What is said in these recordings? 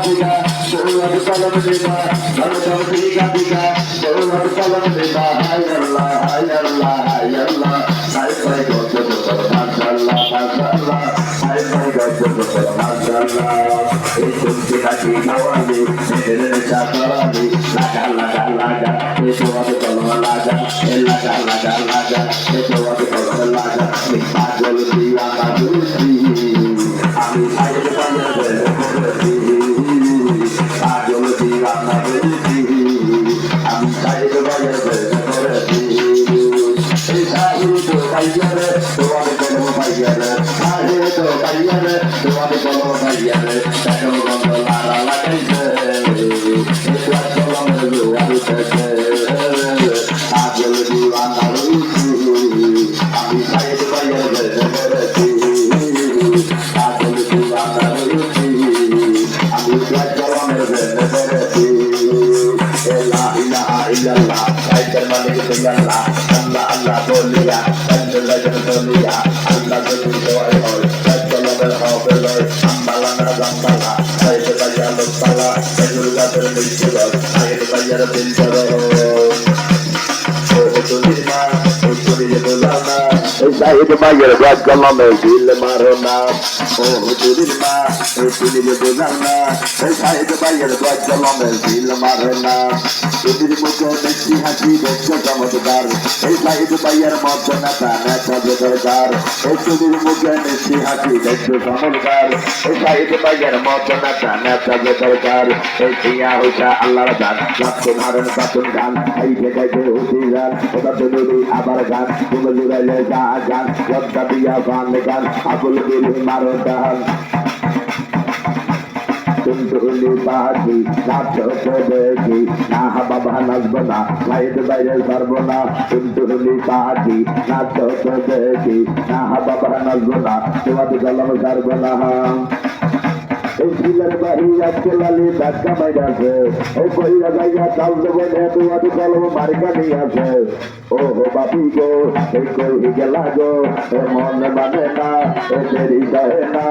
দিগা দৌলত কলম দিগা দৌলত দিগা দিগা দৌলত কলম দিগা হায় আল্লাহ হায় আল্লাহ হায় আল্লাহ হায় হায় গত গত মাশাআল্লাহ মাশাআল্লাহ হায় হায় গত গত মাশাআল্লাহ এই শুনতে থাকি গাওয়ালি মেরে চাকরালি লাগা লাগা লাগা এই দৌলত কলম লাগা এই লাগা লাগা লাগা এই দৌলত কলম লাগা এই পাগল দিয়া বাজুতি আমি সাইড পাঞ্জাবে করেছি পাগল দিয়া বাজুতি আমি সাইড পাঞ্জাবে করেছি এই সাইড তো পাইয়ারে তোমাদের কলম পাইয়ারে সাইড তো পাইয়ারে তোমাদের কলম পাইয়ারে দেখো গন্ধ লারা লাগাইছে এই কলমের জোয়ার উঠেছে পাগল দিয়া বাজুতি আমি সাইড পাইয়ারে করেছি illallah kaitan malik illallah Allah Allah boleh Allah boleh Allah boleh Allah berhafal ambalan zambala ayat bayar sala ayat berbicara ayat bayar bicara Zahid bayar buat kalau mobil marona oh dilma ini dilma Zahid bayar buat kalau mobil marona ini muka mesti hati betul kamu dengar Zahid bayar motor nata nata dengar ini muka mesti hati betul kamu dengar Zahid bayar motor nata nata dengar dia usaha Allah dan lakukan haran batun dan ayat ayat usiran otak dulu abar gan kumulai lezagan waktu dia vangan abul bil marodan Tuntuli bahagi, nato sebegi, nah baba nazbana, laid bayar sarbona. Tuntuli bahagi, nato sebegi, nah baba nazbana, tuat galam sarbona. Esilar bahia kelali dakka maidase, koi lagaya talde bene tuat galam marga niyase. Oh babi go, koi higelago, mon manena, teri sahena,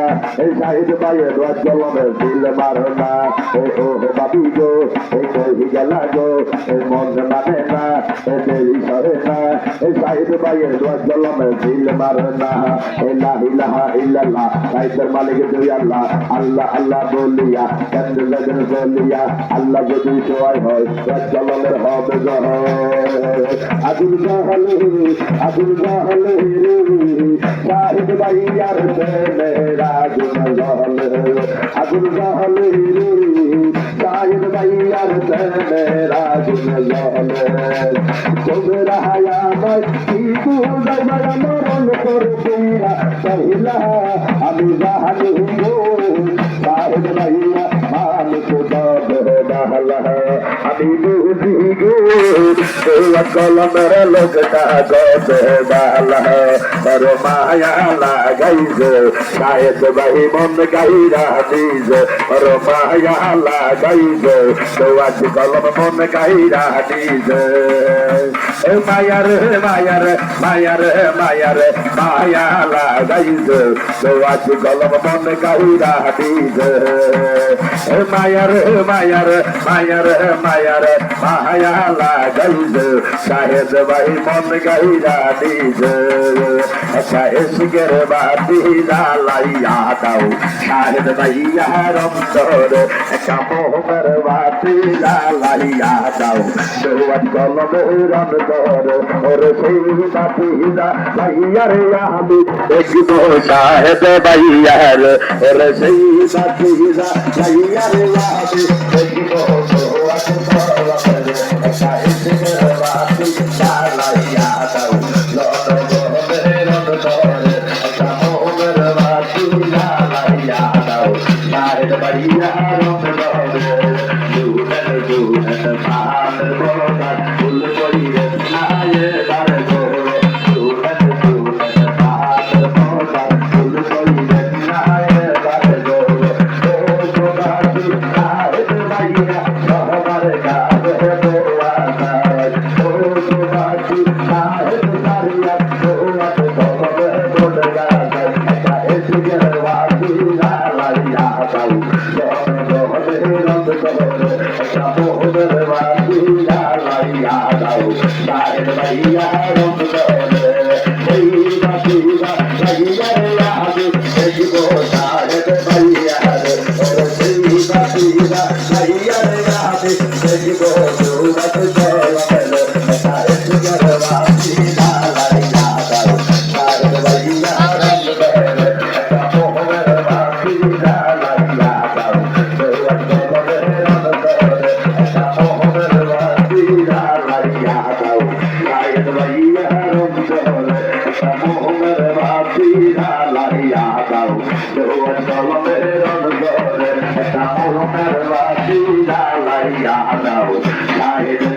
Zahid bayar tuat galam bil marona, oh babi go, koi higelago, mon manena, teri sahena, Zahid bayar tuat galam bil marona. La ilaha illallah, kaitan malik Allah, Allah Allah বলিয়া কান্দ lagoon বলিয়া আল্লাহ যদি সহায় হয় রাজ্জালের হবে জয় আগুন জাহালে শাহিদ ভাইয়ার মেরা আগুন জাহালে শাহিদ ভাইয়ার মেরা আগুন জাহালে তোমরা হায়াত কি বুঝাই মারা মরণ করবে না কহিলা আমি জাহালে शाहिद भैया मालिक दर्द डाला है अभी बूझी गो कलम लगता गद डाला है पर माया लगाई जो शायद भाई मन गईरा दीज पर माया लगाई जो तो आज कलम मन गईरा दीज माया रे माया रे माया रे माया रे माया लगाई जो तो आज कलम मन गईरा these Mayar, mayar, mayar, mayar, mahaya la gaiz, shahid bhai mon gaira diz, acha isger baati la laiya dao, shahid bhai yaram tor, acha mohmar baati la laiya dao, duat kolom ran tor, aur sei baati la laiya re yami, ek do shahid bhai yar, aur sei baati la laiya re yami, ek do acha isger baati la laiya dao, lord ran tor, acha mohmar baati la laiya dao, shahid bhai yaram tor, dunan maan bola, ful koi naaye dar go, dunan maan bola, ful koi naaye dar go, oh baati shahid bhaiya hamar gaad hai doana, oh baati shahid bhaiya doat bodga hai, aisa isger baati la laiya dao, রঙ করে একটা মোহনের বাতি জ্বালাইয়া দাও সাহেব ভাইয়া রঙ করে ওই বাতিটা লাগিয়া রে আগে দেখিব সাহেব ভাইয়া রে সেই বাতিটা লাগিয়া রে আগে দেখিব সুরত চলে সাহেব ভাইয়া বাতি জ্বালাইয়া দাও সাহেব ভাইয়া রঙ করে একটা মোহনের বাতি জ্বালাইয়া দাও Now,